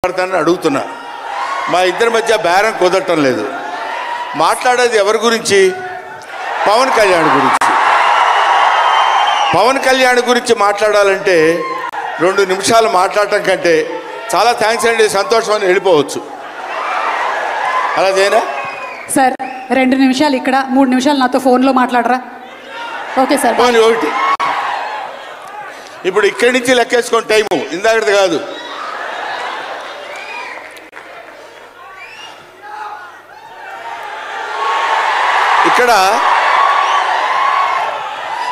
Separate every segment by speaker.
Speaker 1: మాట్లాడతానని అడుగుతున్నా. మా ఇద్దరి మధ్య బేరం కుదరటం లేదు. మాట్లాడేది ఎవరి గురించి? పవన్ కళ్యాణ్ గురించి. పవన్ కళ్యాణ్ గురించి మాట్లాడాలంటే 2 నిమిషాలు మాట్లాడటం కంటే చాలా థ్యాంక్స్ అండి, సంతోషం అని వెళ్ళిపోవచ్చు. అలా చేయనా
Speaker 2: సార్? 2 నిమిషాలు ఇక్కడ, 3 నిమిషాలు నాతో ఫోన్లో మాట్లాడరా? Okay sir.
Speaker 1: పోనీ ఒకటి. ఇప్పుడు ఇక్కడి నుంచి లెక్కేసుకోండి టైము, ఇందాకది కాదు. ఇక్కడ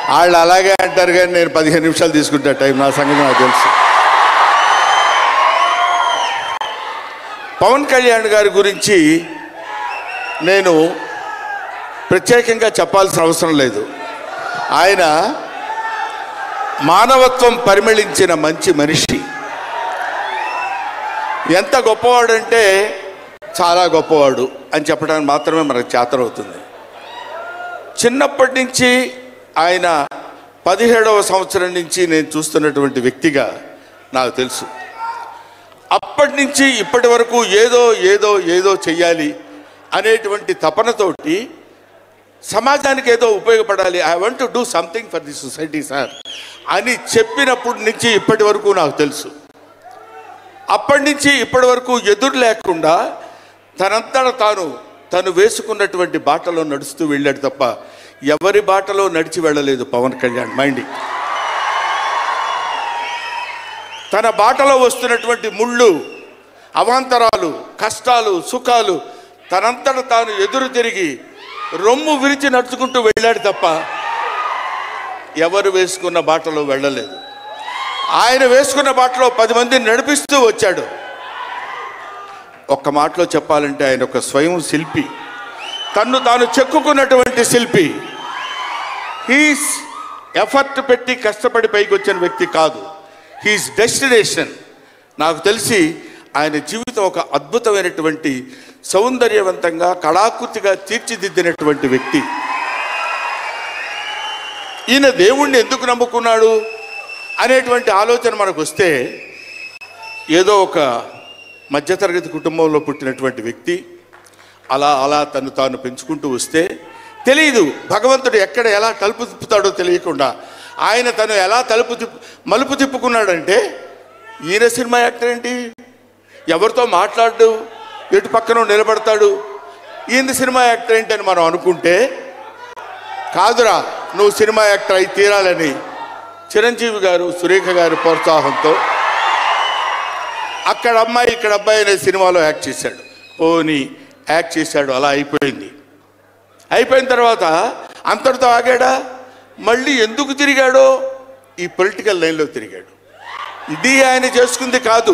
Speaker 1: వాళ్ళు అలాగే అంటారు కానీ నేను 15 నిమిషాలు తీసుకుంటా టైం. నా సంగతి నాకు తెలుసు. పవన్ కళ్యాణ్ గారి గురించి నేను ప్రత్యేకంగా చెప్పాల్సిన అవసరం లేదు. ఆయన మానవత్వం పరిమళించిన మంచి మనిషి. ఎంత గొప్పవాడంటే చాలా గొప్పవాడు అని చెప్పడానికి మాత్రమే మనకు చేతనవుతుంది. చిన్నప్పటి నుంచి ఆయన 17వ సంవత్సరం నుంచి నేను చూస్తున్నటువంటి వ్యక్తిగా నాకు తెలుసు. అప్పటి నుంచి ఇప్పటి వరకు ఏదో ఏదో ఏదో చెయ్యాలి అనేటువంటి తపనతోటి సమాజానికి ఏదో ఉపయోగపడాలి, I want to do something for the society sir అని చెప్పినప్పటి నుంచి ఇప్పటి వరకు నాకు తెలుసు. అప్పటి నుంచి ఇప్పటి వరకు ఎదురు లేకుండా తనంతట తను వేసుకున్నటువంటి బాటలో నడుస్తూ వెళ్ళాడు తప్ప ఎవరి బాటలో నడిచి వెళ్ళలేదు పవన్ కళ్యాణ్. మైండ్ తన బాటలో వస్తున్నటువంటి ముళ్ళు, అవాంతరాలు, కష్టాలు, సుఖాలు తనంతట తాను ఎదురు తిరిగి రొమ్ము విరిచి నడుచుకుంటూ వెళ్ళాడు తప్ప ఎవరు వేసుకున్న బాటలో వెళ్ళలేదు. ఆయన వేసుకున్న బాటలో 10 మందిని నడిపిస్తూ వచ్చాడు. ఒక్క మాటలో చెప్పాలంటే ఆయన ఒక స్వయం శిల్పి, తన్ను తాను చెక్కుకున్నటువంటి శిల్పి. హీస్ ఎఫర్ట్ పెట్టి కష్టపడి పైకి వచ్చిన వ్యక్తి కాదు, హీస్ డెస్టినేషన్. నాకు తెలిసి ఆయన జీవితం ఒక అద్భుతమైనటువంటి సౌందర్యవంతంగా కళాకృతిగా తీర్చిదిద్దినటువంటి వ్యక్తి. ఈయన దేవుణ్ణి ఎందుకు నమ్ముకున్నాడు అనేటువంటి ఆలోచన మనకు వస్తే, ఏదో ఒక మధ్యతరగతి కుటుంబంలో పుట్టినటువంటి వ్యక్తి అలా అలా తను తాను పెంచుకుంటూ వస్తే తెలియదు భగవంతుడు ఎక్కడ ఎలా తలుపు తిప్పుతాడో తెలియకుండా ఆయన తను ఎలా మలుపు తిప్పుకున్నాడంటే, ఈయన సినిమా యాక్టర్ ఏంటి, ఎవరితో మాట్లాడు, ఎటు పక్కన నిలబడతాడు, ఈయన సినిమా యాక్టర్ ఏంటి అని మనం అనుకుంటే, కాదురా నువ్వు సినిమా యాక్టర్ అయి తీరాలని చిరంజీవి గారు, సురేఖ గారి ప్రోత్సాహంతో అక్కడ అమ్మాయి ఇక్కడ అబ్బాయి అనే సినిమాలో యాక్ట్ చేశాడు. పోనీ యాక్ట్ చేశాడు, అలా అయిపోయింది. అయిపోయిన తర్వాత అంతటితో ఆగాడా? మళ్ళీ ఎందుకు తిరిగాడో ఈ పొలిటికల్ లైన్లో తిరిగాడు. ఇది ఆయన చేసుకుంది కాదు,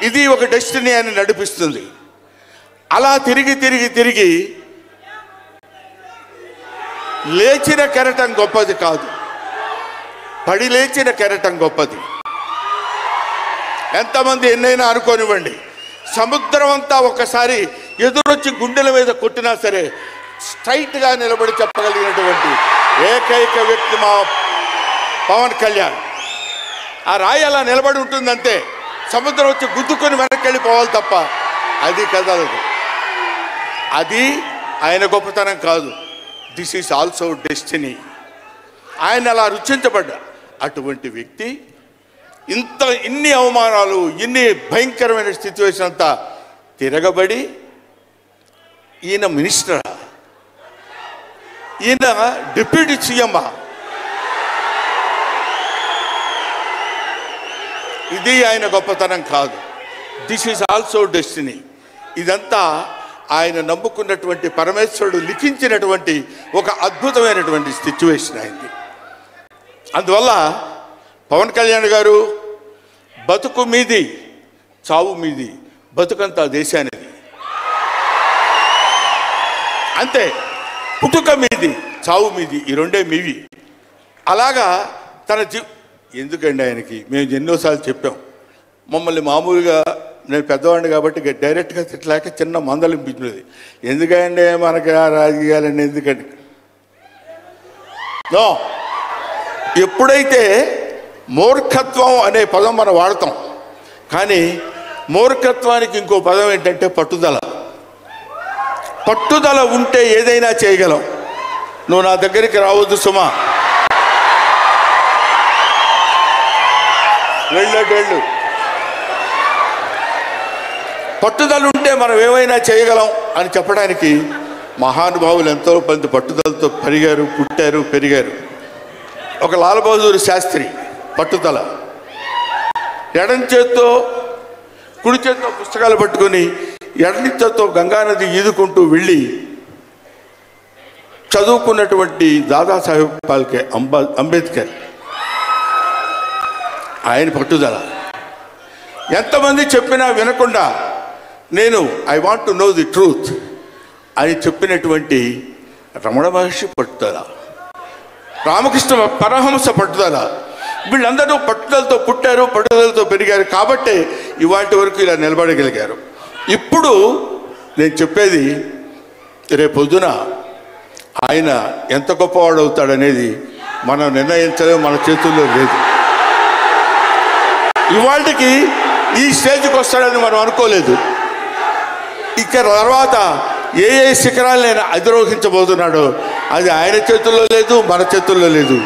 Speaker 1: ఇది ఒక డెస్టినీ ఆయన నడిపిస్తుంది. అలా తిరిగి తిరిగి తిరిగి లేచిన కెరటం గొప్పది కాదు, పడి లేచిన కెరటం గొప్పది. ఎంతమంది ఎన్నైనా అనుకోనివ్వండి, సముద్రం అంతా ఒకసారి ఎదురొచ్చి గుండెల మీద కొట్టినా సరే స్ట్రైట్గా నిలబడి చెప్పగలిగినటువంటి ఏకైక వ్యక్తి మా పవన్ కళ్యాణ్. ఆ రాయి అలా నిలబడి ఉంటుందంటే సముద్రం వచ్చి గుద్దుకొని వెనక్కి వెళ్ళిపోవాలి తప్ప అది కదలదు. అది ఆయన గొప్పతనం కాదు, దిస్ ఈజ్ ఆల్సో డెస్టినీ. ఆయన అలా రుచించబడ్డ అటువంటి వ్యక్తి ఇన్ని అవమానాలు, ఇన్ని భయంకరమైన సిచ్యువేషన్ అంతా తిరగబడి ఈయన మినిస్టరా, ఈయన డిప్యూటీ సీఎమ్మా, ఇది ఆయన గొప్పతనం కాదు, దిస్ ఈజ్ ఆల్సో డెస్టినీ. ఇదంతా ఆయన నమ్ముకున్నటువంటి పరమేశ్వరుడు లిఖించినటువంటి ఒక అద్భుతమైనటువంటి సిచ్యువేషన్ అయింది. అందువల్ల పవన్ కళ్యాణ్ గారు బతుకు మీది చావు మీది, బతుకంతా దేశానిది అంతే. పుట్టుక మీది చావు మీది, ఈ రెండే మీవి. అలాగా తన ఎందుకండి ఆయనకి మేము ఎన్నోసార్లు చెప్పాం, మమ్మల్ని మామూలుగా నేను పెద్దవాడిని కాబట్టి డైరెక్ట్గా తిట్టలేక చిన్న మందలింపించినది. ఎందుకంటే మనకి రాజకీయాలండి ఎందుకండి నో. ఎప్పుడైతే మూర్ఖత్వం అనే పదం మనం వాడతాం, కానీ మూర్ఖత్వానికి ఇంకో పదం ఏంటంటే పట్టుదల. పట్టుదల ఉంటే ఏదైనా చేయగలం. నువ్వు నా దగ్గరికి రావద్దు సుమా, వెళ్ళు. పట్టుదల ఉంటే మనం ఏమైనా చేయగలం అని చెప్పడానికి మహానుభావులు ఎంతో మంది పట్టుదలతో పెరిగారు, పుట్టారు, పెరిగారు. ఒక లాల్ బహదూర్ శాస్త్రి పట్టుదల, ఎడం చేత్తో కుడి చేత్తో పుస్తకాలు పట్టుకొని ఎడని చేత్తో గంగానది ఈదుకుంటూ వెళ్ళి చదువుకున్నటువంటి దాదాసాహెబ్ ఫాల్కే అంబేద్కర్. ఆయన పట్టుదల. ఎంతమంది చెప్పినా వినకుండా నేను I want to know the truth అని చెప్పినటువంటి రమణ మహర్షి పట్టుదల, రామకృష్ణ పరమహంస పట్టుదల. వీళ్ళందరూ పట్టుదలతో పుట్టారు, పట్టుదలతో పెరిగారు. కాబట్టే ఇవాటి వరకు ఇలా నిలబడగలిగారు. ఇప్పుడు నేను చెప్పేది, రేపొద్దున ఆయన ఎంత గొప్పవాడు అవుతాడనేది మనం నిర్ణయించలేము, మన చేతుల్లో లేదు. ఇవాళకి ఈ స్టేజ్కి వస్తాడని మనం అనుకోలేదు. ఇక తర్వాత ఏ శిఖరాలైనా అధిరోహించబోతున్నాడో అది ఆయన చేతుల్లో లేదు, మన చేతుల్లో లేదు.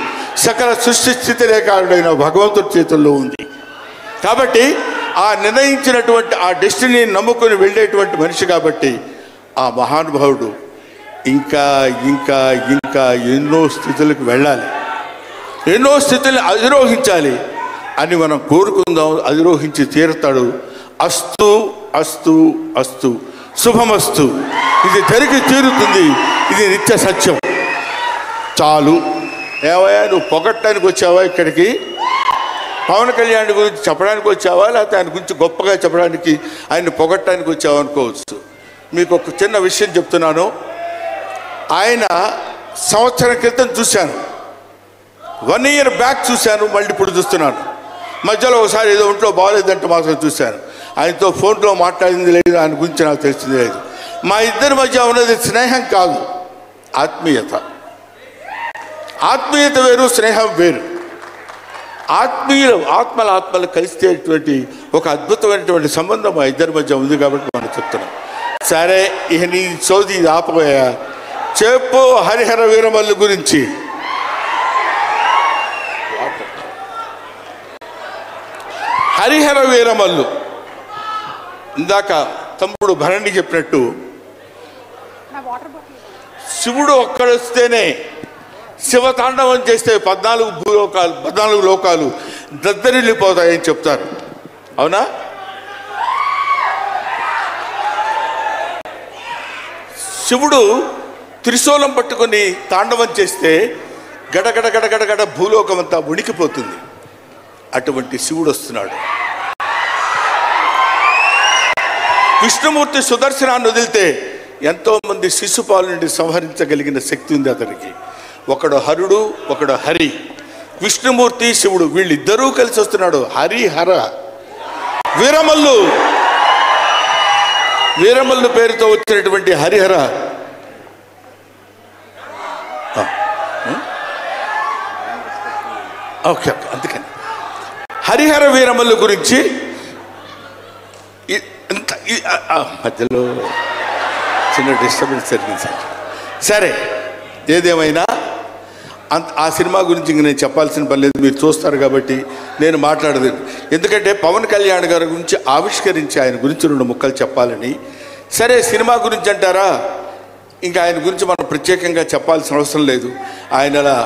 Speaker 1: సకల సృష్టి స్థితి రేఖాడైన భగవంతుడి చేతుల్లో ఉంది. కాబట్టి ఆ నిర్ణయించినటువంటి ఆ డెస్టినీని నమ్ముకొని వెళ్ళేటువంటి మనిషి కాబట్టి ఆ మహానుభావుడు ఇంకా ఇంకా ఇంకా ఎన్నో స్థితులకు వెళ్ళాలి, ఎన్నో స్థితులను అధిరోహించాలి అని మనం కోరుకుందాం. అధిరోహించి తీరుతాడు. అస్తు అస్తు అస్తు, శుభమస్తు. ఇది జరిగి తీరుతుంది, ఇది నిత్య సత్యం. చాలు. ఏవయ్యా, నువ్వు పొగట్టడానికి వచ్చావా ఇక్కడికి? పవన్ కళ్యాణ్ గురించి చెప్పడానికి వచ్చావా, లేకపోతే ఆయన గురించి గొప్పగా చెప్పడానికి, ఆయన పొగట్టడానికి వచ్చావా అనుకోవచ్చు. మీకు ఒక చిన్న విషయం చెప్తున్నాను. ఆయన సంవత్సరం క్రితం చూశాను, 1 year బ్యాక్ చూశాను, మళ్ళీ ఇప్పుడు చూస్తున్నాను. మధ్యలో ఒకసారి ఏదో ఒంట్లో బాగోలేదంటే మాత్రం చూశాను. ఆయనతో ఫోన్లో మాట్లాడింది లేదు, ఆయన గురించి నాకు తెలిసింది లేదు. మా ఇద్దరి మధ్య ఉన్నది స్నేహం కాదు, ఆత్మీయత. ఆత్మీయత వేరు, స్నేహం వేరు. ఆత్మలు కలిసేటువంటి ఒక అద్భుతమైనటువంటి సంబంధం మా ఇద్దరి మధ్య ఉంది కాబట్టి మనం చెప్తున్నాం. సరే, ఇక నీ సోది ఆపబోయా, చెప్పు హరిహర వీరమల్లు గురించి. హరిహర వీరమల్లు ఇందాక తమ్ముడు భరణి చెప్పినట్టు, శివుడు ఒక్కడొస్తేనే, శివతాండవం చేస్తే 14 లోకాలు దద్దరిల్లిపోతాయని చెప్తారు. అవునా? శివుడు త్రిశూలం పట్టుకొని తాండవం చేస్తే గడగడ గడగడగడ భూలోకం అంతా ఉణికిపోతుంది. అటువంటి శివుడు వస్తున్నాడు. విష్ణుమూర్తి సుదర్శనాన్ని వదిలితే ఎంతోమంది శిశుపాలు నుండి సంహరించగలిగిన శక్తి ఉంది అతనికి. ఒకడు హరుడు, ఒకడు హరి. విష్ణుమూర్తి, శివుడు వీళ్ళిద్దరూ కలిసి వస్తున్నాడు. హరిహర వీరమల్లు, వీరమల్లు పేరుతో వచ్చినటువంటి హరిహర. ఓకే, అందుకని హరిహర వీరమల్లు గురించి మధ్యలో చిన్న డిస్టర్బెన్స్ జరిగింది సార్. సరే, ఏదేమైనా ఆ సినిమా గురించి ఇంక నేను చెప్పాల్సిన పని లేదు, మీరు చూస్తారు కాబట్టి నేను మాట్లాడలేదు. ఎందుకంటే పవన్ కళ్యాణ్ గారి గురించి ఆవిష్కరించి ఆయన గురించి 2 ముక్కలు చెప్పాలని. సరే, సినిమా గురించి అంటారా, ఇంకా ఆయన గురించి మనం ప్రత్యేకంగా చెప్పాల్సిన అవసరం లేదు. ఆయన అలా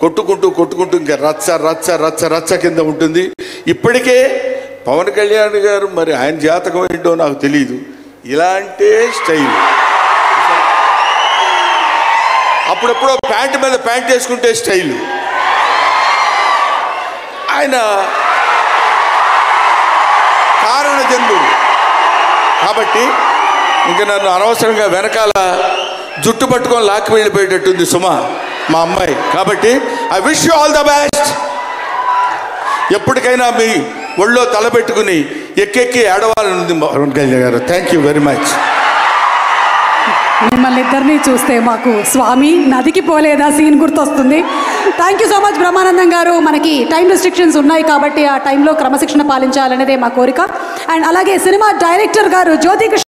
Speaker 1: కొట్టుకుంటూ ఇంకా రచ్చ రచ్చ రచ్చ రచ్చ కింద ఉంటుంది. ఇప్పటికే పవన్ కళ్యాణ్ గారు, మరి ఆయన జాతకం ఏంటో నాకు తెలియదు, ఇలాంటి స్టైల్. అప్పుడెప్పుడో ప్యాంటు మీద ప్యాంట్ వేసుకుంటే స్టైలు. ఆయన కారణ జన్ముడు కాబట్టి ఇంకా నన్ను అనవసరంగా వెనకాల జుట్టు పట్టుకొని లాక్కి వెళ్ళిపోయేటట్టుంది సుమా, మా అమ్మాయి. కాబట్టి I wish you all the best. ఎప్పటికైనా మీ ఒళ్ళో తలపెట్టుకుని ఎక్కెక్కి ఏడవాలని ఉంది పవన్ కళ్యాణ్ గారు. Thank you very much.
Speaker 2: మిమ్మల్ని ఇద్దరిని చూస్తే మాకు స్వామి నదికి పోలేదా సీన్ గుర్తొస్తుంది. Thank you so much Brahmanandam గారు. మనకి టైం రెస్ట్రిక్షన్స్ ఉన్నాయి కాబట్టి ఆ టైంలో క్రమశిక్షణ పాలించాలనేదే మా కోరిక. అండ్ అలాగే సినిమా డైరెక్టర్ గారు జ్యోతి కృష్ణ